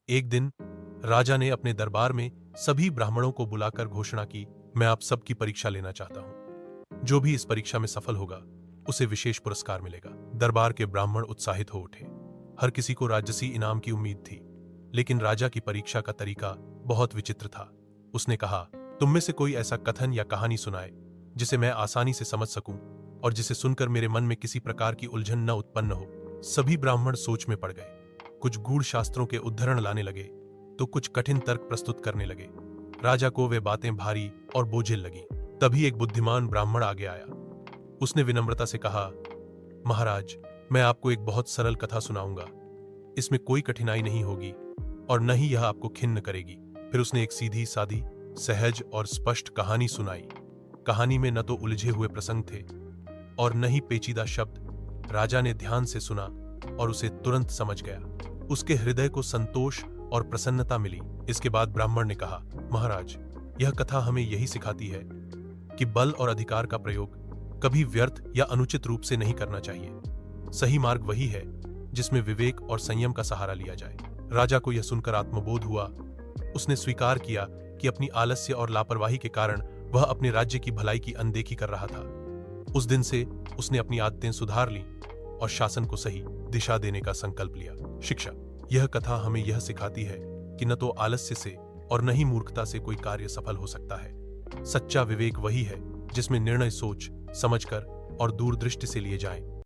एक दिन राजा ने अपने दरबार में सभी ब्राह्मणों को बुलाकर घोषणा की, मैं आप सबकी परीक्षा लेना चाहता हूं। जो भी इस परीक्षा में सफल होगा उसे विशेष पुरस्कार मिलेगा। दरबार के ब्राह्मण उत्साहित हो उठे। हर किसी को राजसी इनाम की उम्मीद थी, लेकिन राजा की परीक्षा का तरीका बहुत विचित्र था। उसने कहा, तुम में से कोई ऐसा कथन या कहानी सुनाए जिसे मैं आसानी से समझ सकूं और जिसे सुनकर मेरे मन में किसी प्रकार की उलझन न उत्पन्न हो। सभी ब्राह्मण सोच में पड़ गए। कुछ गूढ़ शास्त्रों के उद्धरण लाने लगे तो कुछ कठिन तर्क प्रस्तुत करने लगे। राजा को वे बातें भारी और बोझिल लगी। तभी एक बुद्धिमान ब्राह्मण आगे आया। उसने विनम्रता से कहा, महाराज, मैं आपको एक बहुत सरल कथा सुनाऊंगा। इसमें कोई कठिनाई नहीं होगी और न ही यह आपको खिन्न करेगी। फिर उसने एक सीधी सादी, सहज और स्पष्ट कहानी सुनाई। कहानी में न तो उलझे हुए प्रसंग थे और न ही पेचीदा शब्द। राजा ने ध्यान से सुना और उसे तुरंत समझ गया। उसके हृदय को संतोष और प्रसन्नता मिली। इसके बाद ब्राह्मण ने कहा, महाराज, यह कथा हमें यही सिखाती है कि बल और अधिकार का प्रयोग कभी व्यर्थ या अनुचित रूप से नहीं करना चाहिए। सही मार्ग वही है जिसमें विवेक और संयम का सहारा लिया जाए। राजा को यह सुनकर आत्मबोध हुआ। उसने स्वीकार किया कि अपनी आलस्य और लापरवाही के कारण वह अपने राज्य की भलाई की अनदेखी कर रहा था। उस दिन से उसने अपनी आदतें सुधार लीं और शासन को सही दिशा देने का संकल्प लिया। शिक्षा: यह कथा हमें यह सिखाती है कि न तो आलस्य से और न ही मूर्खता से कोई कार्य सफल हो सकता है। सच्चा विवेक वही है जिसमें निर्णय सोच समझकर और दूरदृष्टि से लिए जाएं।